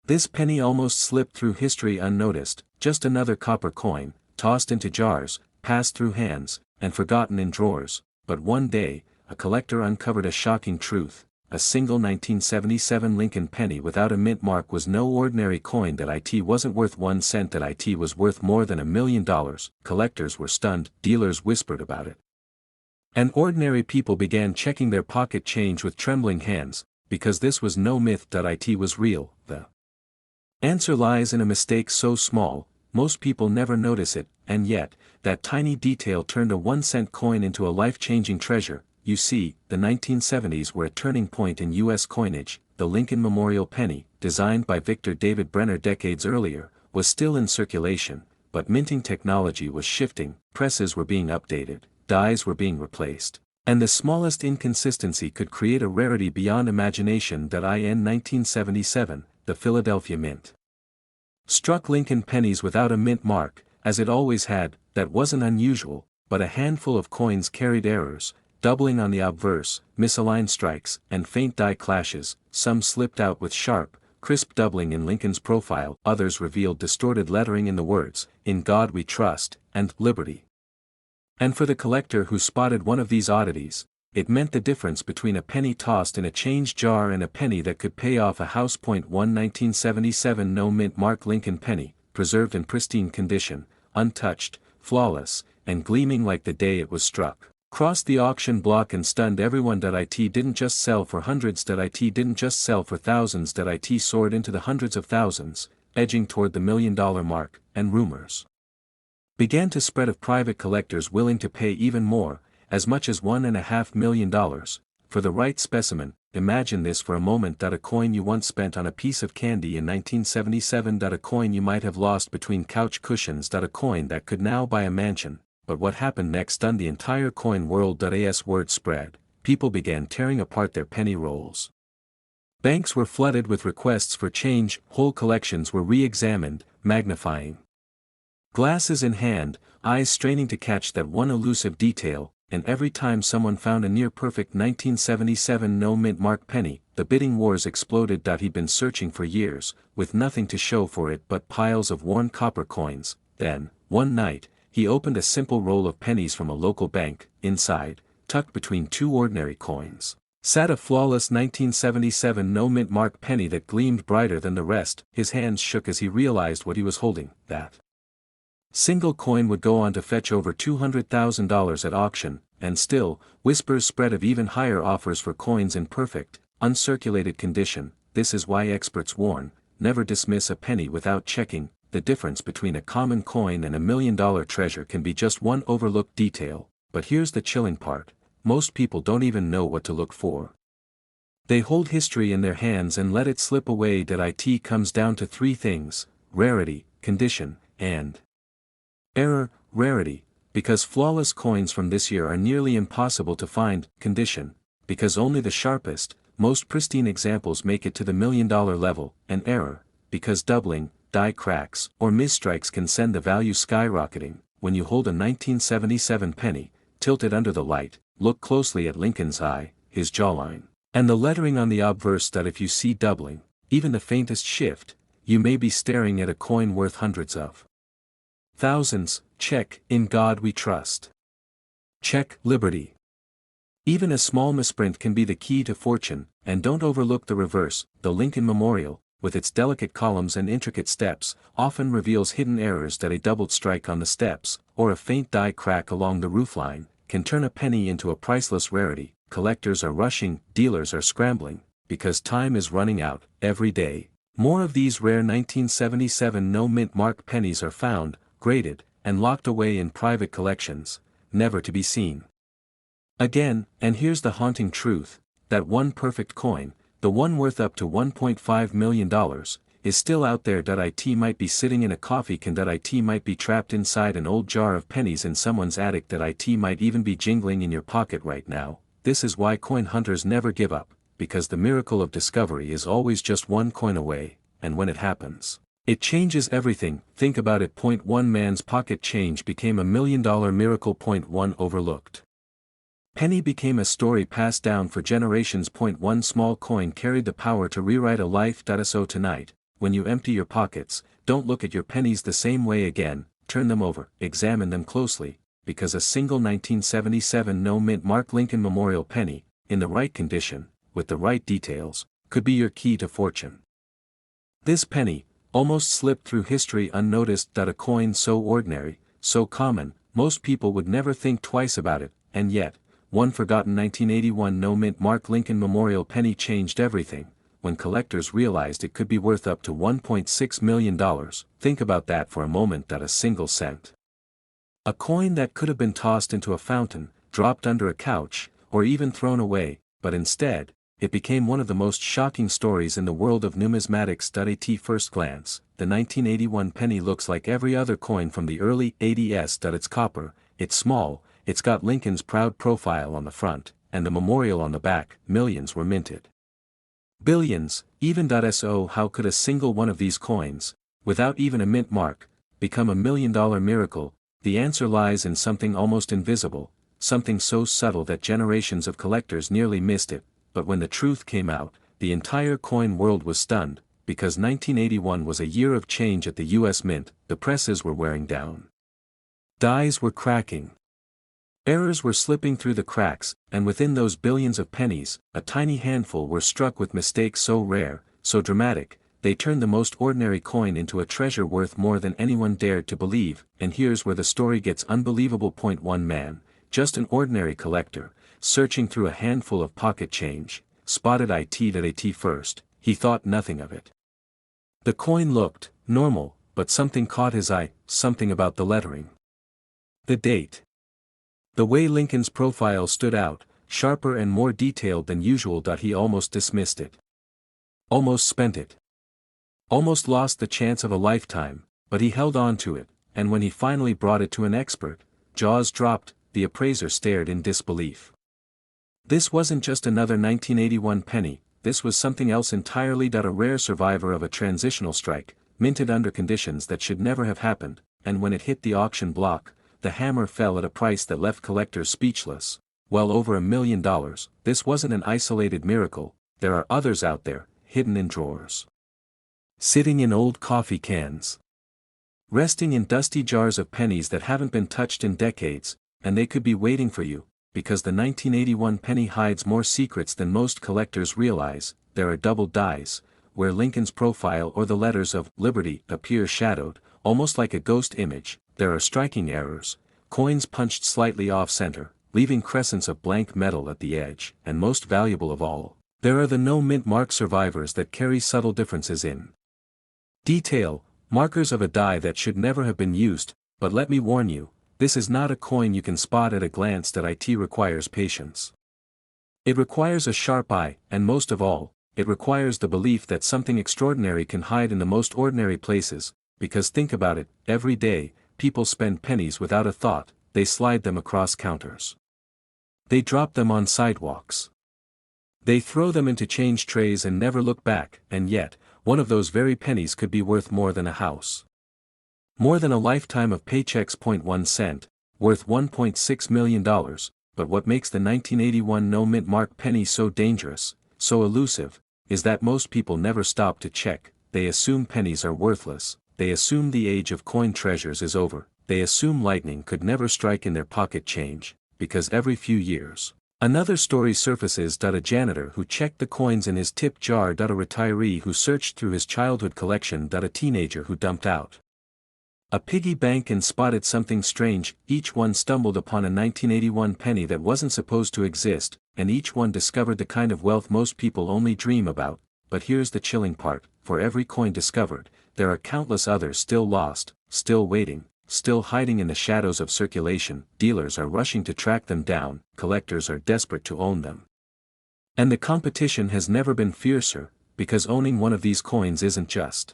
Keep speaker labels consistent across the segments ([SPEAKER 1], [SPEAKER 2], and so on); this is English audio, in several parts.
[SPEAKER 1] This penny almost slipped through history unnoticed, just another copper coin, tossed into jars, passed through hands, and forgotten in drawers. But one day, a collector uncovered a shocking truth. A single 1977 Lincoln penny without a mint mark was no ordinary coin. That it wasn't worth 1 cent. That it was worth more than $1 million. Collectors were stunned, dealers whispered about it. And ordinary people began checking their pocket change with trembling hands, because this was no myth. It was real. The answer lies in a mistake so small, most people never notice it, and yet, that tiny detail turned a 1-cent coin into a life-changing treasure. You see, the 1970s were a turning point in U.S. coinage. The Lincoln Memorial penny, designed by Victor David Brenner decades earlier, was still in circulation, but minting technology was shifting, presses were being updated, dies were being replaced, and the smallest inconsistency could create a rarity beyond imagination. In 1977, the Philadelphia Mint struck Lincoln pennies without a mint mark, as it always had. That wasn't unusual, but a handful of coins carried errors, doubling on the obverse, misaligned strikes, and faint die clashes. Some slipped out with sharp, crisp doubling in Lincoln's profile, others revealed distorted lettering in the words, "In God We Trust," and "Liberty." And for the collector who spotted one of these oddities, it meant the difference between a penny tossed in a change jar and a penny that could pay off a house. 1977 no mint mark Lincoln penny, preserved in pristine condition, untouched, flawless, and gleaming like the day it was struck, crossed the auction block and stunned everyone. It didn't just sell for hundreds. It didn't just sell for thousands. It soared into the hundreds of thousands, edging toward the $1 million mark, and rumors began to spread of private collectors willing to pay even more, as much as $1.5 million, for the right specimen. Imagine this for a moment. A coin you once spent on a piece of candy in 1977. A coin you might have lost between couch cushions. A coin that could now buy a mansion. But what happened next stunned the entire coin world. As word spread, people began tearing apart their penny rolls. Banks were flooded with requests for change, whole collections were re-examined, magnifying glasses in hand, eyes straining to catch that one elusive detail, and every time someone found a near-perfect 1977 no-mint mark penny, the bidding wars exploded. He'd been searching for years, with nothing to show for it but piles of worn copper coins. Then, one night, he opened a simple roll of pennies from a local bank. Inside, tucked between 2 ordinary coins, sat a flawless 1977 no-mint mark penny that gleamed brighter than the rest. His hands shook as he realized what he was holding. That single coin would go on to fetch over $200,000 at auction, and still, whispers spread of even higher offers for coins in perfect, uncirculated condition. This is why experts warn, never dismiss a penny without checking. The difference between a common coin and $1 million treasure can be just one overlooked detail. But here's the chilling part, most people don't even know what to look for. They hold history in their hands and let it slip away. It comes down to 3 things: rarity, condition, and error. Rarity, because flawless coins from this year are nearly impossible to find. Condition, because only the sharpest, most pristine examples make it to the $1 million level. And error, because doubling, die cracks, or misstrikes can send the value skyrocketing. When you hold a 1977 penny, tilt it under the light, look closely at Lincoln's eye, his jawline, and the lettering on the obverse. If you see doubling, even the faintest shift, you may be staring at a coin worth hundreds of thousands. Check, "In God We Trust." Check, "Liberty." Even a small misprint can be the key to fortune, and don't overlook the reverse. The Lincoln Memorial, with its delicate columns and intricate steps, often reveals hidden errors. A doubled strike on the steps, or a faint die crack along the roofline, can turn a penny into a priceless rarity. Collectors are rushing, dealers are scrambling, because time is running out. Every day, more of these rare 1977 no-mint mark pennies are found, graded, and locked away in private collections, never to be seen again. And here's the haunting truth, that one perfect coin, the one worth up to $1.5 million, is still out there. It might be sitting in a coffee can. It might be trapped inside an old jar of pennies in someone's attic. It might even be jingling in your pocket right now. This is why coin hunters never give up, because the miracle of discovery is always just one coin away, and when it happens, it changes everything. Think about it. One man's pocket change became $1 million miracle. One overlooked penny became a story passed down for generations. One small coin carried the power to rewrite a life. So tonight, when you empty your pockets, don't look at your pennies the same way again, turn them over, examine them closely, because a single 1977 no-mint Mark Lincoln Memorial penny, in the right condition, with the right details, could be your key to fortune. This penny almost slipped through history unnoticed. A coin so ordinary, so common, most people would never think twice about it, and yet, one forgotten 1981 no-mint Mark Lincoln Memorial penny changed everything, when collectors realized it could be worth up to $1.6 million. Think about that for a moment. A single cent. A coin that could have been tossed into a fountain, dropped under a couch, or even thrown away, but instead, it became one of the most shocking stories in the world of numismatics. At first glance, the 1981 penny looks like every other coin from the early 80s. It's copper, it's small, it's got Lincoln's proud profile on the front, and the memorial on the back. Millions were minted. Billions, even. So how could a single one of these coins, without even a mint mark, become $1 million miracle? The answer lies in something almost invisible, something so subtle that generations of collectors nearly missed it. But when the truth came out, the entire coin world was stunned, because 1981 was a year of change at the US Mint. The presses were wearing down. Dies were cracking. Errors were slipping through the cracks, and within those billions of pennies, a tiny handful were struck with mistakes so rare, so dramatic, they turned the most ordinary coin into a treasure worth more than anyone dared to believe. And here's where the story gets unbelievable. One man, just an ordinary collector, searching through a handful of pocket change, spotted it. At first, he thought nothing of it. The coin looked normal, but something caught his eye, something about the lettering. The date. The way Lincoln's profile stood out, sharper and more detailed than usual. He almost dismissed it. Almost spent it. Almost lost the chance of a lifetime, but he held on to it, and when he finally brought it to an expert, jaws dropped. The appraiser stared in disbelief. This wasn't just another 1981 penny, this was something else entirely. A rare survivor of a transitional strike, minted under conditions that should never have happened, and when it hit the auction block, the hammer fell at a price that left collectors speechless. Well over $1 million. This wasn't an isolated miracle, there are others out there, hidden in drawers. Sitting in old coffee cans. Resting in dusty jars of pennies that haven't been touched in decades, and they could be waiting for you, because the 1981 penny hides more secrets than most collectors realize. There are double dies, where Lincoln's profile or the letters of Liberty appear shadowed, almost like a ghost image. There are striking errors, coins punched slightly off-center, leaving crescents of blank metal at the edge, and most valuable of all, there are the no-mint mark survivors that carry subtle differences in detail, markers of a die that should never have been used. But let me warn you, this is not a coin you can spot at a glance. It requires patience. It requires a sharp eye, and most of all, it requires the belief that something extraordinary can hide in the most ordinary places, because think about it, every day, people spend pennies without a thought, they slide them across counters. They drop them on sidewalks. They throw them into change trays and never look back, and yet, one of those very pennies could be worth more than a house. More than a lifetime of paychecks. 1 cent, worth $1.6 million, but what makes the 1981 no-mint mark penny so dangerous, so elusive, is that most people never stop to check. They assume pennies are worthless, they assume the age of coin treasures is over, they assume lightning could never strike in their pocket change, because every few years, another story surfaces. A janitor who checked the coins in his tip jar. A retiree who searched through his childhood collection. A teenager who dumped out a piggy bank and spotted something strange. Each one stumbled upon a 1981 penny that wasn't supposed to exist, and each one discovered the kind of wealth most people only dream about. But here's the chilling part, for every coin discovered, there are countless others still lost, still waiting, still hiding in the shadows of circulation. Dealers are rushing to track them down, collectors are desperate to own them. And the competition has never been fiercer, because owning one of these coins isn't just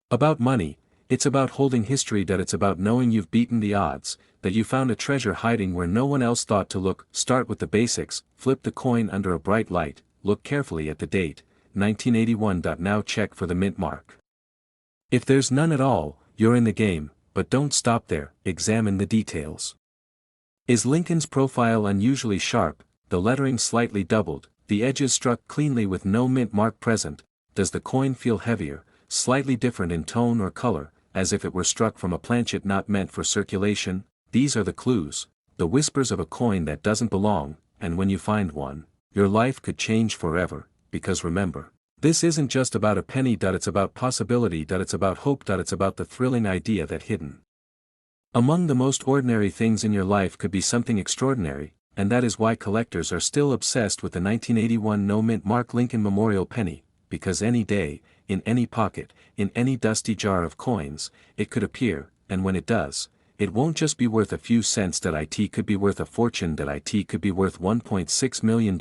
[SPEAKER 1] about money, it's about holding history. It's about knowing you've beaten the odds, that you found a treasure hiding where no one else thought to look. Start with the basics, flip the coin under a bright light, look carefully at the date, 1981. Now check for the mint mark. If there's none at all, you're in the game, but don't stop there, examine the details. Is Lincoln's profile unusually sharp, the lettering slightly doubled, the edges struck cleanly with no mint mark present? Does the coin feel heavier, slightly different in tone or color, as if it were struck from a planchet not meant for circulation. These are the clues, the whispers of a coin that doesn't belong, and when you find one, your life could change forever, because remember, this isn't just about a penny. It's about possibility. It's about hope. It's about the thrilling idea that hidden among the most ordinary things in your life could be something extraordinary, and that is why collectors are still obsessed with the 1981 no-mint Mark Lincoln Memorial penny, because any day, in any pocket, in any dusty jar of coins, it could appear, and when it does, it won't just be worth a few cents. It could be worth a fortune. It could be worth $1.6 million.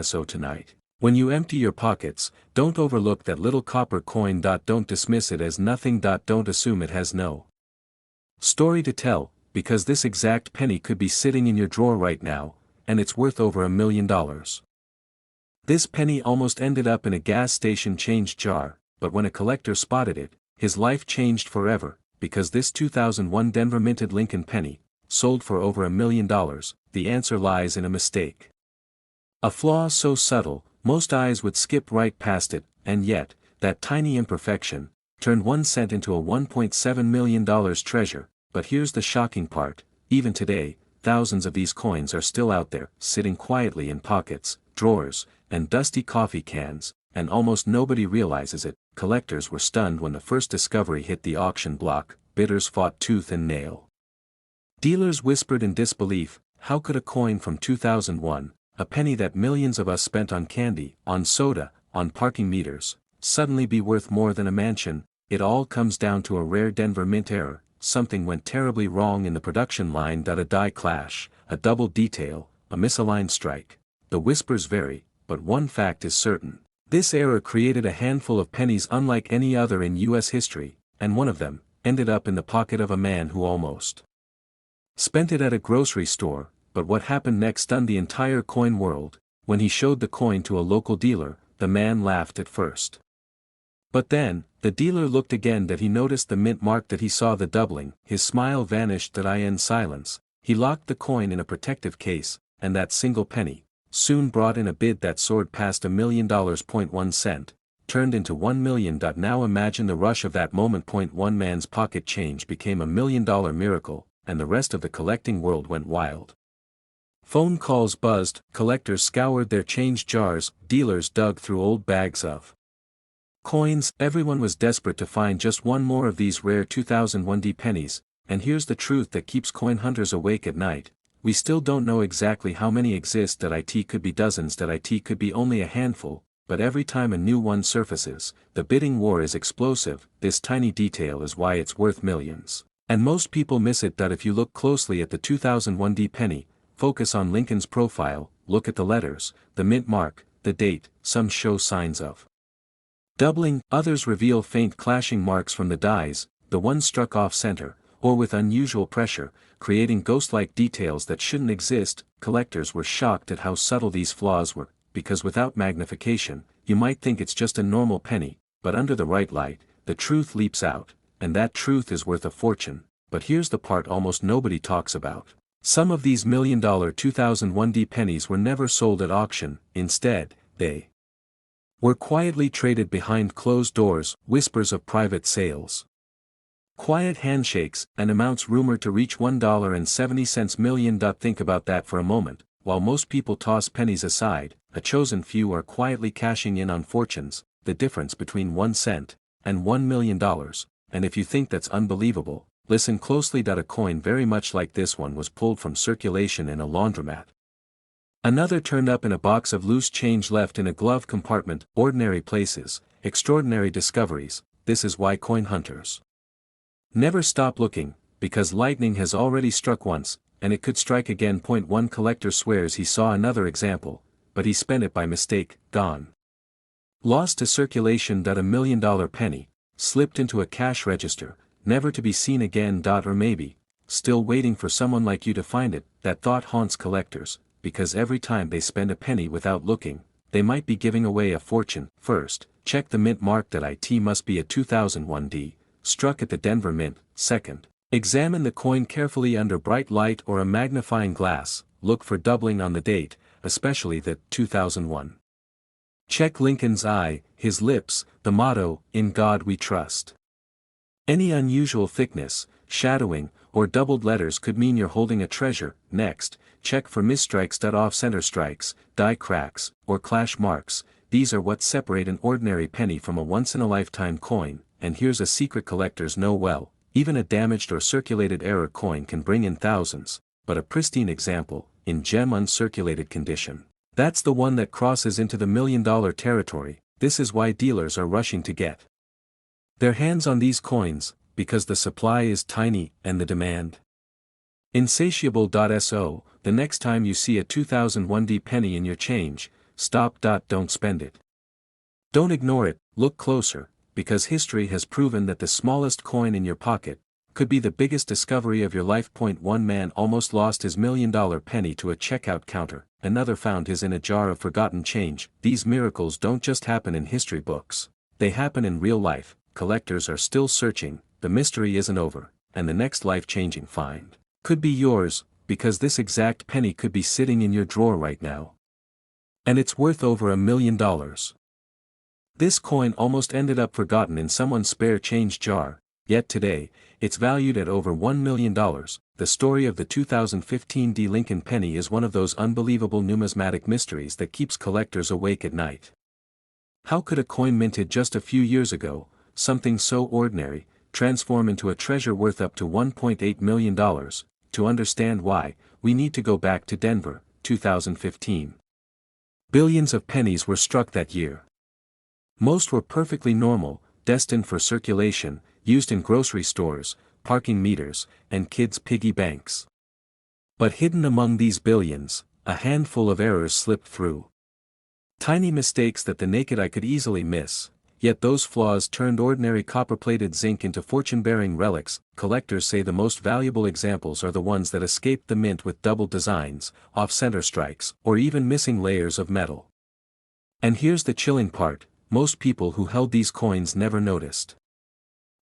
[SPEAKER 1] So tonight, when you empty your pockets, don't overlook that little copper coin. Don't dismiss it as nothing. Don't assume it has no story to tell, because this exact penny could be sitting in your drawer right now, and it's worth over $1 million. This penny almost ended up in a gas station change jar, but when a collector spotted it, his life changed forever, because this 2001 Denver minted Lincoln penny sold for over $1 million. The answer lies in a mistake. A flaw so subtle, most eyes would skip right past it, and yet, that tiny imperfection turned 1 cent into a $1.7 million treasure. But here's the shocking part: even today, thousands of these coins are still out there, sitting quietly in pockets, drawers, and dusty coffee cans, and almost nobody realizes it. Collectors were stunned when the first discovery hit the auction block. Bidders fought tooth and nail. Dealers whispered in disbelief, how could a coin from 2001, a penny that millions of us spent on candy, on soda, on parking meters, suddenly be worth more than a mansion? It all comes down to a rare Denver mint error. Something went terribly wrong in the production line. A die clash, a double detail, a misaligned strike. The whispers vary, but one fact is certain. This error created a handful of pennies unlike any other in U.S. history, and one of them ended up in the pocket of a man who almost spent it at a grocery store. But what happened next stunned the entire coin world. When he showed the coin to a local dealer, the man laughed at first. But then, the dealer looked again. He noticed the mint mark. He saw the doubling. His smile vanished. In silence, he locked the coin in a protective case, and that single penny soon brought in a bid that soared past $1 million. 1 cent turned into $1 million. Now imagine the rush of that moment. One man's pocket change became $1 million miracle, and the rest of the collecting world went wild. Phone calls buzzed, collectors scoured their change jars, dealers dug through old bags of coins. Everyone was desperate to find just one more of these rare 2001 pennies, and here's the truth that keeps coin hunters awake at night: we still don't know exactly how many exist. It could be dozens. It could be only a handful, but every time a new one surfaces, the bidding war is explosive. This tiny detail is why it's worth millions, and most people miss it. If you look closely at the 2001 penny, focus on Lincoln's profile, look at the letters, the mint mark, the date. Some show signs of doubling, others reveal faint clashing marks from the dies. The one struck off center, or with unusual pressure, creating ghost-like details that shouldn't exist. Collectors were shocked at how subtle these flaws were, because without magnification, you might think it's just a normal penny, but under the right light, the truth leaps out, and that truth is worth a fortune. But here's the part almost nobody talks about. Some of these $1 million 2001 pennies were never sold at auction. Instead, they were quietly traded behind closed doors. Whispers of private sales, quiet handshakes, and amounts rumored to reach $1.70 million. Think about that for a moment. While most people toss pennies aside, a chosen few are quietly cashing in on fortunes, the difference between 1 cent and $1 million. And if you think that's unbelievable, listen closely. A coin very much like this one was pulled from circulation in a laundromat. Another turned up in a box of loose change left in a glove compartment. Ordinary places, extraordinary discoveries. This is why coin hunters never stop looking, because lightning has already struck once, and it could strike again. One collector swears he saw another example, but he spent it by mistake. Gone. Lost to circulation. $1 million penny slipped into a cash register, never to be seen again. Or maybe still waiting for someone like you to find it. That thought haunts collectors, because every time they spend a penny without looking, they might be giving away a fortune. First, check the mint mark. It must be a 2001 struck at the Denver Mint. Second, examine the coin carefully under bright light or a magnifying glass. Look for doubling on the date, especially the 2001. Check Lincoln's eye, his lips, The motto, "In God We Trust." Any unusual thickness, shadowing, or doubled letters could mean you're holding a treasure. Next, check for misstrikes. Off-center strikes, die cracks, or clash marks. These are what separate an ordinary penny from a once-in-a-lifetime coin, and here's a secret collectors know well: even a damaged or circulated error coin can bring in thousands, but a pristine example, in gem uncirculated condition, that's the one that crosses into the million-dollar territory. This is why dealers are rushing to get their hands on these coins, because the supply is tiny and the demand insatiable. So, the next time you see a 2001D penny in your change, stop. Don't spend it. Don't ignore it, look closer, because history has proven that the smallest coin in your pocket could be the biggest discovery of your life. One man almost lost his $1 million penny to a checkout counter, another found his in a jar of forgotten change. These miracles don't just happen in history books, they happen in real life. Collectors are still searching, the mystery isn't over, and the next life-changing find could be yours, because this exact penny could be sitting in your drawer right now. And it's worth over $1 million. This coin almost ended up forgotten in someone's spare change jar, yet today, it's valued at over $1 million. The story of the 2015 D. Lincoln penny is one of those unbelievable numismatic mysteries that keeps collectors awake at night. How could a coin minted just a few years ago, something so ordinary, transform into a treasure worth up to $1.8 million? To understand why, we need to go back to Denver, 2015. Billions of pennies were struck that year. Most were perfectly normal, destined for circulation, used in grocery stores, parking meters, and kids' piggy banks. But hidden among these billions, a handful of errors slipped through. Tiny mistakes that the naked eye could easily miss. Yet those flaws turned ordinary copper-plated zinc into fortune-bearing relics. Collectors say the most valuable examples are the ones that escaped the mint with double designs, off-center strikes, or even missing layers of metal. And here's the chilling part: most people who held these coins never noticed.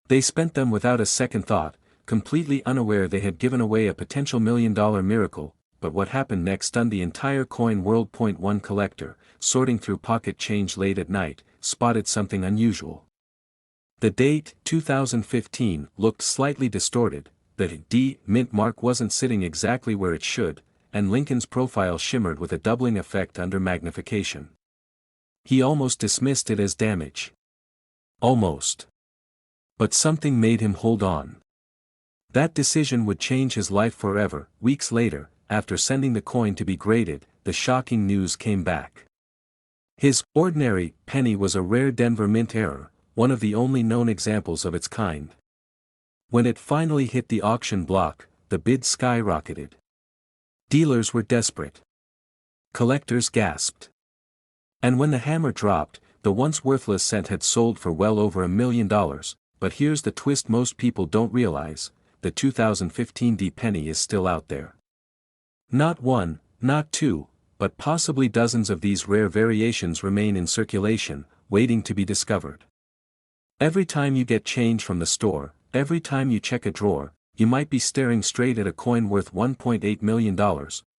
[SPEAKER 1] They spent them without a second thought, completely unaware they had given away a potential $1 million miracle. But what happened next stunned the entire coin world. One collector, sorting through pocket change late at night, spotted something unusual. The date, 2015, looked slightly distorted, the D mint mark wasn't sitting exactly where it should, and Lincoln's profile shimmered with a doubling effect under magnification. He almost dismissed it as damage. Almost. But something made him hold on. That decision would change his life forever. Weeks later, after sending the coin to be graded, the shocking news came back. His ordinary penny was a rare Denver mint error, one of the only known examples of its kind. When it finally hit the auction block, the bid skyrocketed. Dealers were desperate. Collectors gasped. And when the hammer dropped, the once worthless cent had sold for well over $1 million. But here's the twist most people don't realize: the 2015 D penny is still out there. Not one, not two, but possibly dozens of these rare variations remain in circulation, waiting to be discovered. Every time you get change from the store, every time you check a drawer, you might be staring straight at a coin worth $1.8 million,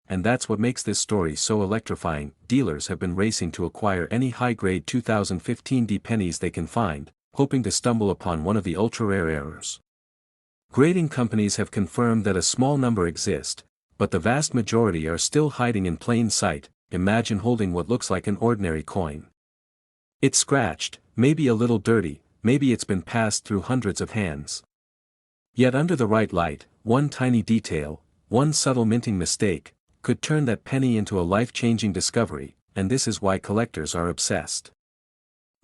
[SPEAKER 1] and that's what makes this story so electrifying. Dealers have been racing to acquire any high-grade 2015 D pennies they can find, hoping to stumble upon one of the ultra-rare errors. Grading companies have confirmed that a small number exist, but the vast majority are still hiding in plain sight. Imagine holding what looks like an ordinary coin. It's scratched, maybe a little dirty, maybe it's been passed through hundreds of hands. Yet under the right light, one tiny detail, one subtle minting mistake, could turn that penny into a life-changing discovery, and this is why collectors are obsessed.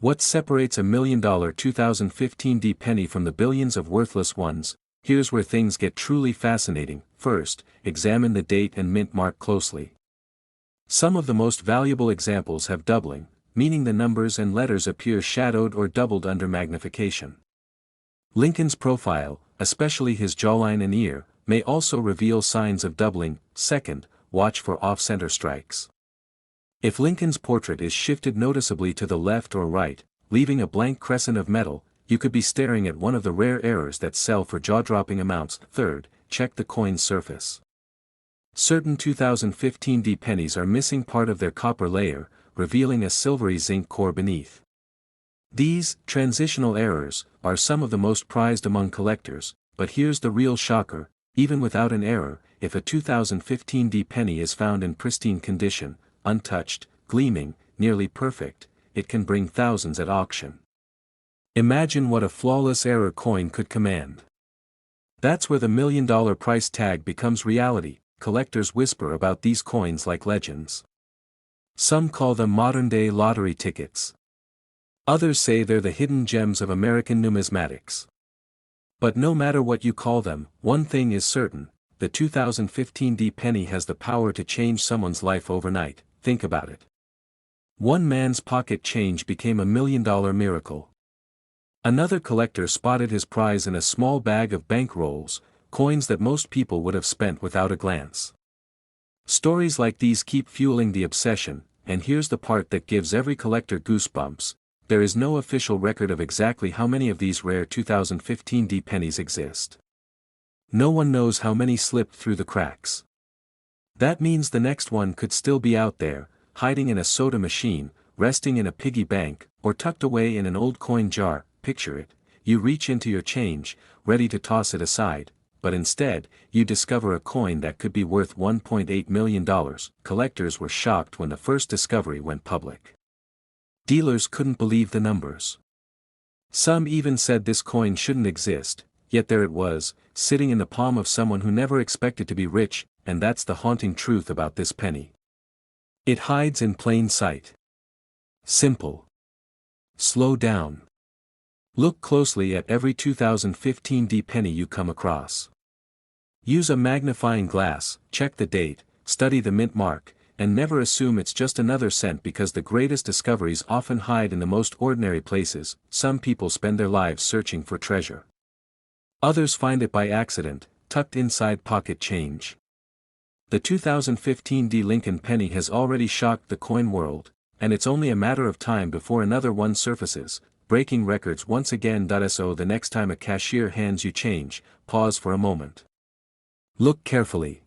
[SPEAKER 1] What separates a $1 million 2015 D penny from the billions of worthless ones? Here's where things get truly fascinating. First, examine the date and mint mark closely. Some of the most valuable examples have doubling, meaning the numbers and letters appear shadowed or doubled under magnification. Lincoln's profile, especially his jawline and ear, may also reveal signs of doubling. Second, watch for off-center strikes. If Lincoln's portrait is shifted noticeably to the left or right, leaving a blank crescent of metal, you could be staring at one of the rare errors that sell for jaw-dropping amounts. Third, check the coin's surface. Certain 2015 D pennies are missing part of their copper layer, revealing a silvery zinc core beneath. These transitional errors are some of the most prized among collectors, but here's the real shocker: even without an error, if a 2015 penny is found in pristine condition, untouched, gleaming, nearly perfect, it can bring thousands at auction. Imagine what a flawless error coin could command. That's where the $1 million price tag becomes reality. Collectors whisper about these coins like legends. Some call them modern-day lottery tickets. Others say they're the hidden gems of American numismatics. But no matter what you call them, one thing is certain: the 2015 penny has the power to change someone's life overnight. Think about it. One man's pocket change became a $1 million miracle. Another collector spotted his prize in a small bag of bank rolls, coins that most people would have spent without a glance. Stories like these keep fueling the obsession, and here's the part that gives every collector goosebumps: there is no official record of exactly how many of these rare 2015 pennies exist. No one knows how many slipped through the cracks. That means the next one could still be out there, hiding in a soda machine, resting in a piggy bank, or tucked away in an old coin jar. Picture it: you reach into your change, ready to toss it aside, but instead, you discover a coin that could be worth $1.8 million. Collectors were shocked when the first discovery went public. Dealers couldn't believe the numbers. Some even said this coin shouldn't exist, yet there it was, sitting in the palm of someone who never expected to be rich. And that's the haunting truth about this penny. It hides in plain sight. Simple. Slow down. Look closely at every 2015 penny you come across. Use a magnifying glass, check the date, study the mint mark, and never assume it's just another cent, because the greatest discoveries often hide in the most ordinary places. Some people spend their lives searching for treasure. Others find it by accident, tucked inside pocket change. The 2015 Lincoln penny has already shocked the coin world, and it's only a matter of time before another one surfaces, breaking records once again. So the next time a cashier hands you change, pause for a moment. Look carefully.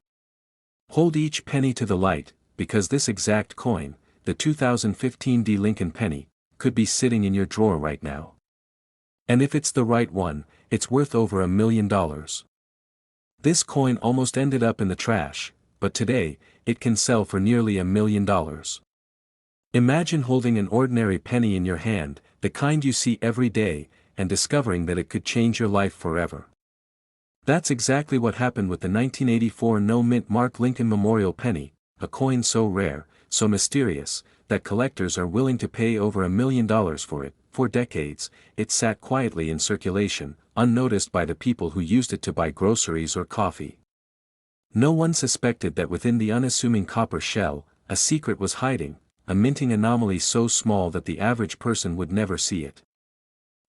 [SPEAKER 1] Hold each penny to the light, because this exact coin, the 2015 Lincoln penny, could be sitting in your drawer right now. And if it's the right one, it's worth over $1 million. This coin almost ended up in the trash, but today, it can sell for nearly $1 million. Imagine holding an ordinary penny in your hand, the kind you see every day, and discovering that it could change your life forever. That's exactly what happened with the 1984 no-mint mark Lincoln Memorial penny, a coin so rare, so mysterious, that collectors are willing to pay over $1 million for it. For decades, it sat quietly in circulation, unnoticed by the people who used it to buy groceries or coffee. No one suspected that within the unassuming copper shell, a secret was hiding, a minting anomaly so small that the average person would never see it.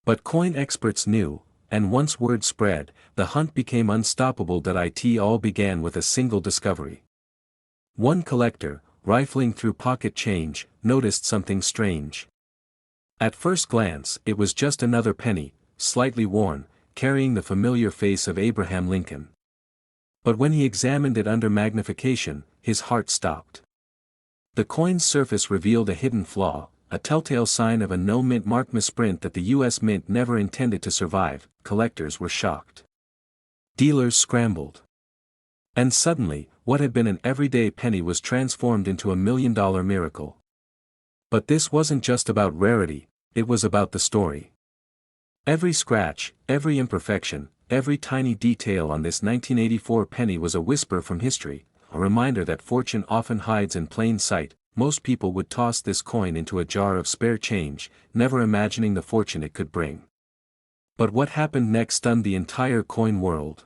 [SPEAKER 1] But coin experts knew, and once word spread, the hunt became unstoppable. It all began with a single discovery. One collector, rifling through pocket change, noticed something strange. At first glance, it was just another penny, slightly worn, carrying the familiar face of Abraham Lincoln. But when he examined it under magnification, his heart stopped. The coin's surface revealed a hidden flaw, a telltale sign of a no-mint mark misprint that the U.S. Mint never intended to survive. Collectors were shocked. Dealers scrambled. And suddenly, what had been an everyday penny was transformed into $1 million miracle. But this wasn't just about rarity, it was about the story. Every scratch, every imperfection, every tiny detail on this 1984 penny was a whisper from history, a reminder that fortune often hides in plain sight. Most people would toss this coin into a jar of spare change, never imagining the fortune it could bring. But what happened next stunned the entire coin world.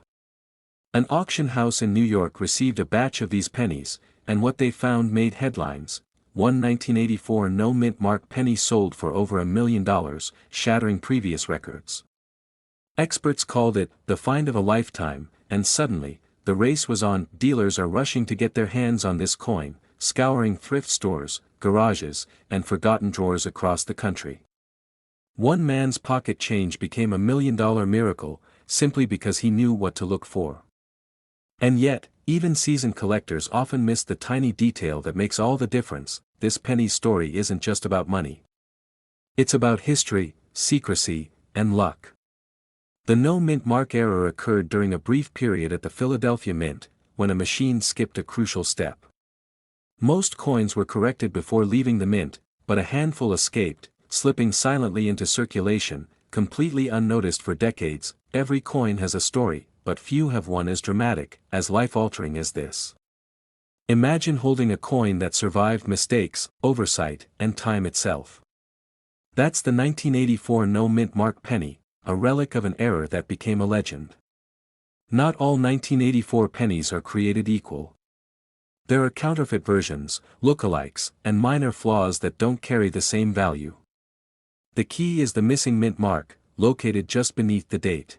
[SPEAKER 1] An auction house in New York received a batch of these pennies, and what they found made headlines. One 1984 no-mint mark penny sold for over $1 million, shattering previous records. Experts called it the find of a lifetime, and suddenly, the race was on. Dealers are rushing to get their hands on this coin, scouring thrift stores, garages, and forgotten drawers across the country. One man's pocket change became $1 million miracle, simply because he knew what to look for. And yet, even seasoned collectors often miss the tiny detail that makes all the difference. This penny story isn't just about money. It's about history, secrecy, and luck. The no-mint mark error occurred during a brief period at the Philadelphia Mint, when a machine skipped a crucial step. Most coins were corrected before leaving the mint, but a handful escaped, slipping silently into circulation, completely unnoticed for decades. Every coin has a story, but few have one as dramatic, as life-altering as this. Imagine holding a coin that survived mistakes, oversight, and time itself. That's the 1984 no-mint mark penny, a relic of an era that became a legend. Not all 1984 pennies are created equal. There are counterfeit versions, lookalikes, and minor flaws that don't carry the same value. The key is the missing mint mark, located just beneath the date.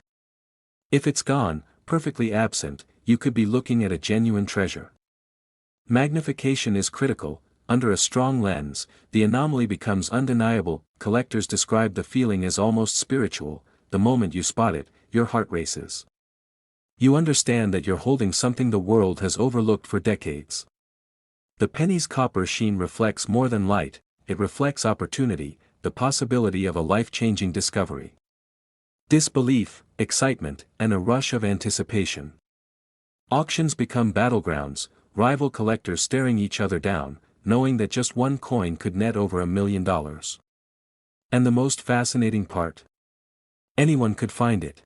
[SPEAKER 1] If it's gone, perfectly absent, you could be looking at a genuine treasure. Magnification is critical. Under a strong lens, the anomaly becomes undeniable. Collectors describe the feeling as almost spiritual. The moment you spot it, your heart races. You understand that you're holding something the world has overlooked for decades. The penny's copper sheen reflects more than light, it reflects opportunity, the possibility of a life-changing discovery. Disbelief, excitement, and a rush of anticipation. Auctions become battlegrounds, rival collectors staring each other down, knowing that just one coin could net over $1 million. And the most fascinating part? Anyone could find it.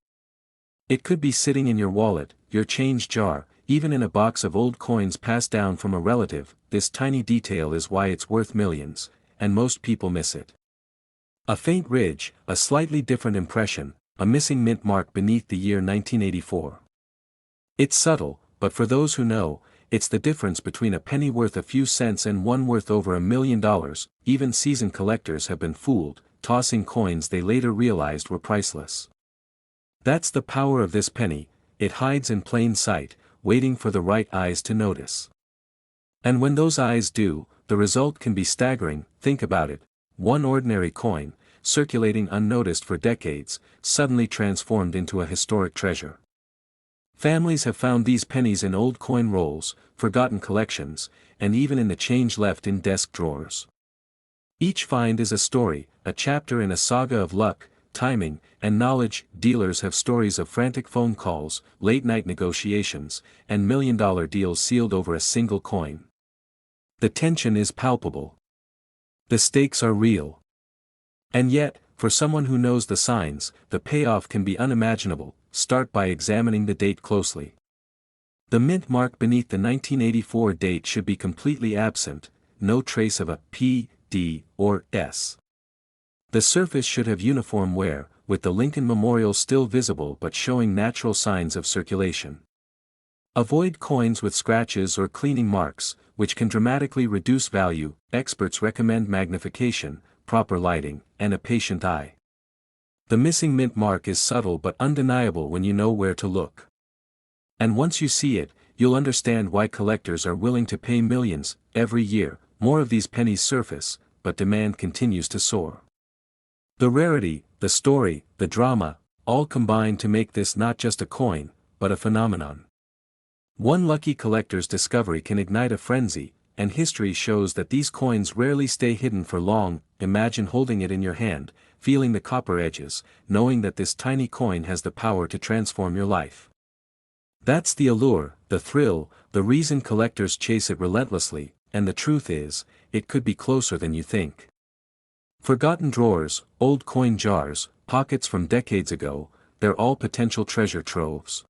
[SPEAKER 1] It could be sitting in your wallet, your change jar, even in a box of old coins passed down from a relative. This tiny detail is why it's worth millions, and most people miss it. A faint ridge, a slightly different impression, a missing mint mark beneath the year 1984. It's subtle, but for those who know, it's the difference between a penny worth a few cents and one worth over $1 million. Even seasoned collectors have been fooled, tossing coins they later realized were priceless. That's the power of this penny, it hides in plain sight, waiting for the right eyes to notice. And when those eyes do, the result can be staggering. Think about it, one ordinary coin, circulating unnoticed for decades, suddenly transformed into a historic treasure. Families have found these pennies in old coin rolls, forgotten collections, and even in the change left in desk drawers. Each find is a story, a chapter in a saga of luck, timing, and knowledge. Dealers have stories of frantic phone calls, late-night negotiations, and million-dollar deals sealed over a single coin. The tension is palpable. The stakes are real. And yet, for someone who knows the signs, the payoff can be unimaginable. Start by examining the date closely. The mint mark beneath the 1984 date should be completely absent, no trace of a P, D, or S. The surface should have uniform wear, with the Lincoln Memorial still visible but showing natural signs of circulation. Avoid coins with scratches or cleaning marks, which can dramatically reduce value. Experts recommend magnification, proper lighting, and a patient eye. The missing mint mark is subtle but undeniable when you know where to look. And once you see it, you'll understand why collectors are willing to pay millions. Every year, more of these pennies surface, but demand continues to soar. The rarity, the story, the drama, all combine to make this not just a coin, but a phenomenon. One lucky collector's discovery can ignite a frenzy, and history shows that these coins rarely stay hidden for long. Imagine holding it in your hand, feeling the copper edges, knowing that this tiny coin has the power to transform your life. That's the allure, the thrill, the reason collectors chase it relentlessly, and the truth is, it could be closer than you think. Forgotten drawers, old coin jars, pockets from decades ago, they're all potential treasure troves.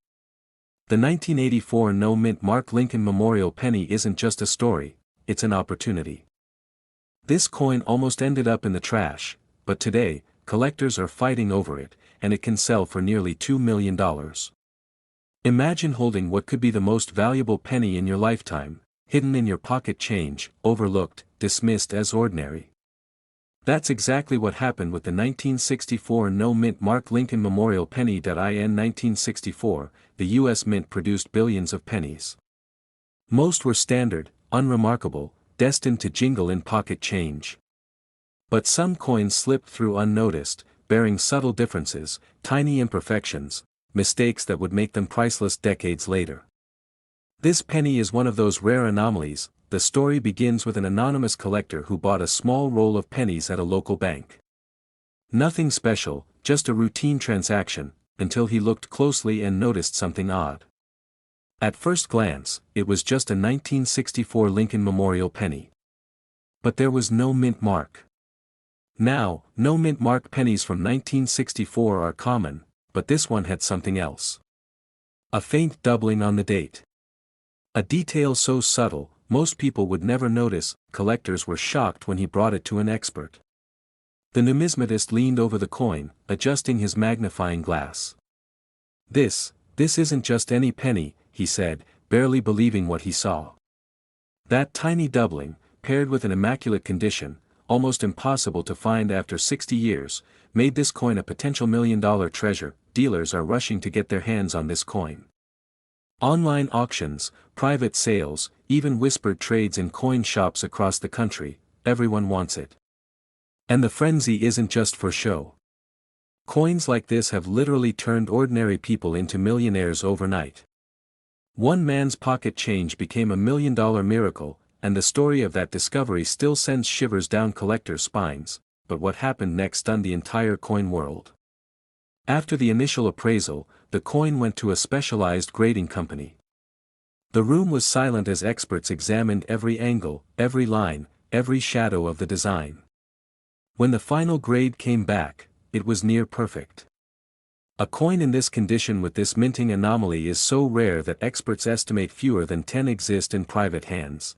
[SPEAKER 1] The 1984 no-mint mark Lincoln Memorial penny isn't just a story, it's an opportunity. This coin almost ended up in the trash, but today, collectors are fighting over it, and it can sell for nearly $2 million. Imagine holding what could be the most valuable penny in your lifetime, hidden in your pocket change, overlooked, dismissed as ordinary. That's exactly what happened with the 1964 no-mint mark Lincoln Memorial penny. In 1964, the U.S. Mint produced billions of pennies. Most were standard, unremarkable, destined to jingle in pocket change. But some coins slipped through unnoticed, bearing subtle differences, tiny imperfections, mistakes that would make them priceless decades later. This penny is one of those rare anomalies. The story begins with an anonymous collector who bought a small roll of pennies at a local bank. Nothing special, just a routine transaction, until he looked closely and noticed something odd. At first glance, it was just a 1964 Lincoln Memorial penny. But there was no mint mark. Now, no mint mark pennies from 1964 are common, but this one had something else. A faint doubling on the date. A detail so subtle, most people would never notice. Collectors were shocked when he brought it to an expert. The numismatist leaned over the coin, adjusting his magnifying glass. This isn't just any penny," he said, barely believing what he saw. That tiny doubling, paired with an immaculate condition, almost impossible to find after 60 years, made this coin a potential million-dollar treasure. Dealers are rushing to get their hands on this coin. Online auctions, private sales, even whispered trades in coin shops across the country, everyone wants it. And the frenzy isn't just for show. Coins like this have literally turned ordinary people into millionaires overnight. One man's pocket change became a million-dollar miracle, and the story of that discovery still sends shivers down collectors' spines. But what happened next stunned the entire coin world. After the initial appraisal, the coin went to a specialized grading company. The room was silent as experts examined every angle, every line, every shadow of the design. When the final grade came back, it was near perfect. A coin in this condition with this minting anomaly is so rare that experts estimate fewer than 10 exist in private hands.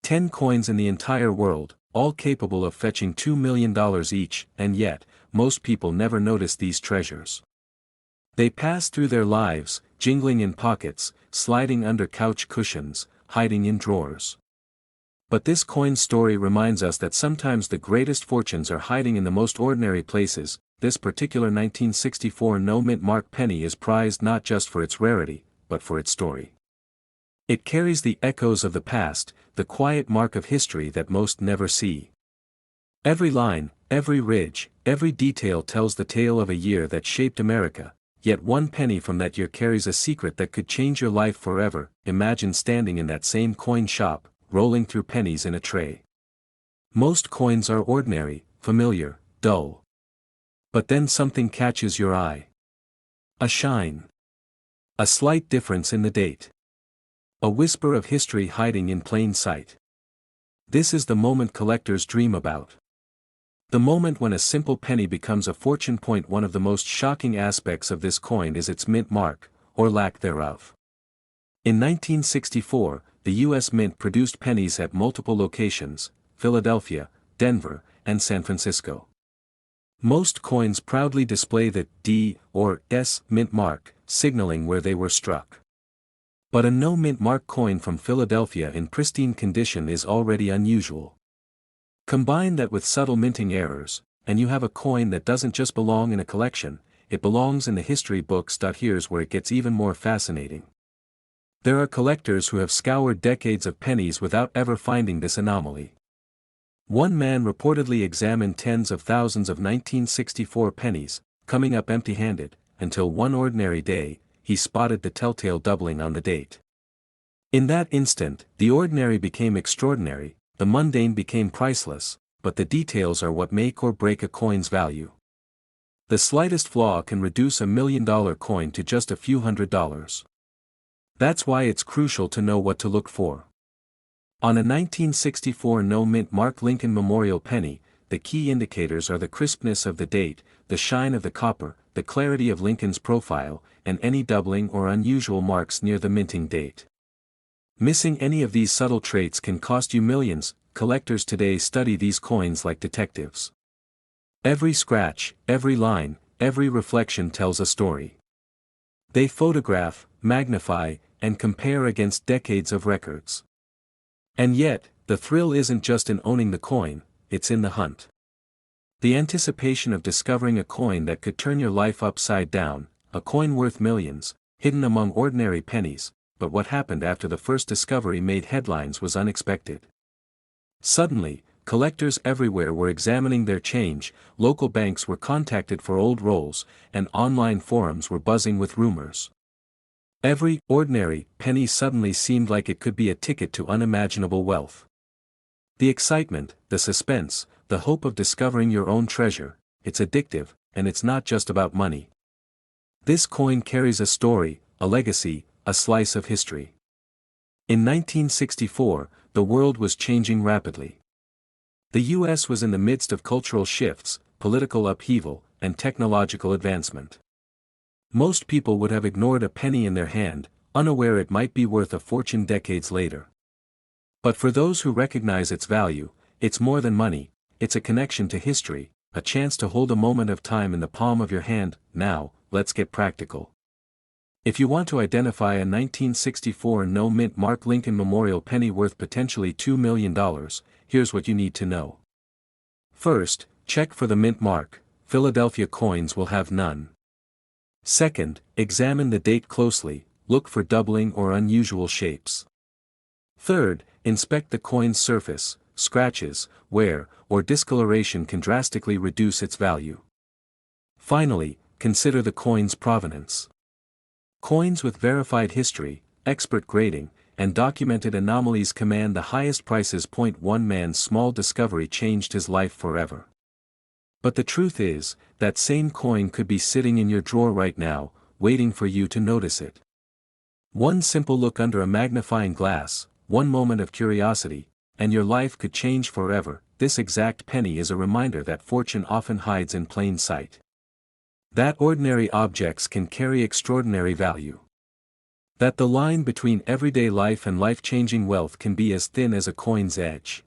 [SPEAKER 1] 10 coins in the entire world, all capable of fetching $2 million each, and yet, most people never notice these treasures. They pass through their lives, jingling in pockets, sliding under couch cushions, hiding in drawers. But this coin story reminds us that sometimes the greatest fortunes are hiding in the most ordinary places. This particular 1964 no-mint mark penny is prized not just for its rarity, but for its story. It carries the echoes of the past, the quiet mark of history that most never see. Every line, every ridge, every detail tells the tale of a year that shaped America, yet one penny from that year carries a secret that could change your life forever. Imagine standing in that same coin shop, rolling through pennies in a tray. Most coins are ordinary, familiar, dull. But then something catches your eye. A shine. A slight difference in the date. A whisper of history hiding in plain sight. This is the moment collectors dream about. The moment when a simple penny becomes a fortune. One of the most shocking aspects of this coin is its mint mark, or lack thereof. In 1964, the U.S. Mint produced pennies at multiple locations: Philadelphia, Denver, and San Francisco. Most coins proudly display the D or S mint mark, signaling where they were struck. But a no-mint mark coin from Philadelphia in pristine condition is already unusual. Combine that with subtle minting errors, and you have a coin that doesn't just belong in a collection, it belongs in the history books. Here's where it gets even more fascinating. There are collectors who have scoured decades of pennies without ever finding this anomaly. One man reportedly examined tens of thousands of 1964 pennies, coming up empty-handed, until one ordinary day, he spotted the telltale doubling on the date. In that instant, the ordinary became extraordinary, the mundane became priceless, but the details are what make or break a coin's value. The slightest flaw can reduce a $1 million coin to just a few $100s. That's why it's crucial to know what to look for. On a 1964 no-mint mark Lincoln Memorial penny, the key indicators are the crispness of the date, the shine of the copper, the clarity of Lincoln's profile, and any doubling or unusual marks near the minting date. Missing any of these subtle traits can cost you millions. Collectors today study these coins like detectives. Every scratch, every line, every reflection tells a story. They photograph, magnify, and compare against decades of records. And yet, the thrill isn't just in owning the coin, it's in the hunt. The anticipation of discovering a coin that could turn your life upside down, a coin worth millions, hidden among ordinary pennies. But what happened after the first discovery made headlines was unexpected. Suddenly, collectors everywhere were examining their change, local banks were contacted for old rolls, and online forums were buzzing with rumors. Every ordinary penny suddenly seemed like it could be a ticket to unimaginable wealth. The excitement, the suspense, the hope of discovering your own treasure, it's addictive, and it's not just about money. This coin carries a story, a legacy, a slice of history. In 1964, the world was changing rapidly. The US was in the midst of cultural shifts, political upheaval, and technological advancement. Most people would have ignored a penny in their hand, unaware it might be worth a fortune decades later. But for those who recognize its value, it's more than money, it's a connection to history, a chance to hold a moment of time in the palm of your hand. Now, let's get practical. If you want to identify a 1964 no-mint Mark Lincoln Memorial penny worth potentially $2 million, here's what you need to know. First, check for the mint mark. Philadelphia coins will have none. Second, examine the date closely, look for doubling or unusual shapes. Third, inspect the coin's surface. Scratches, wear, or discoloration can drastically reduce its value. Finally, consider the coin's provenance. Coins with verified history, expert grading, and documented anomalies command the highest prices. One man's small discovery changed his life forever. But the truth is, that same coin could be sitting in your drawer right now, waiting for you to notice it. One simple look under a magnifying glass, one moment of curiosity, and your life could change forever. This exact penny is a reminder that fortune often hides in plain sight. That ordinary objects can carry extraordinary value. That the line between everyday life and life-changing wealth can be as thin as a coin's edge.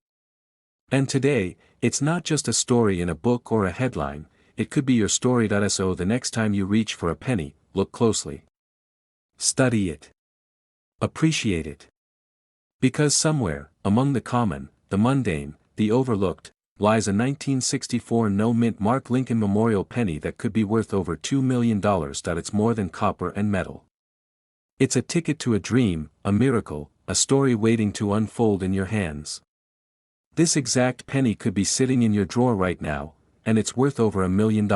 [SPEAKER 1] And today, it's not just a story in a book or a headline, it could be your story. So the next time you reach for a penny, look closely. Study it. Appreciate it. Because somewhere, among the common, the mundane, the overlooked, lies a 1964 no-mint Mark Lincoln Memorial penny that could be worth over $2 million. It's more than copper and metal. It's a ticket to a dream, a miracle, a story waiting to unfold in your hands. This exact penny could be sitting in your drawer right now, and it's worth over $1 million.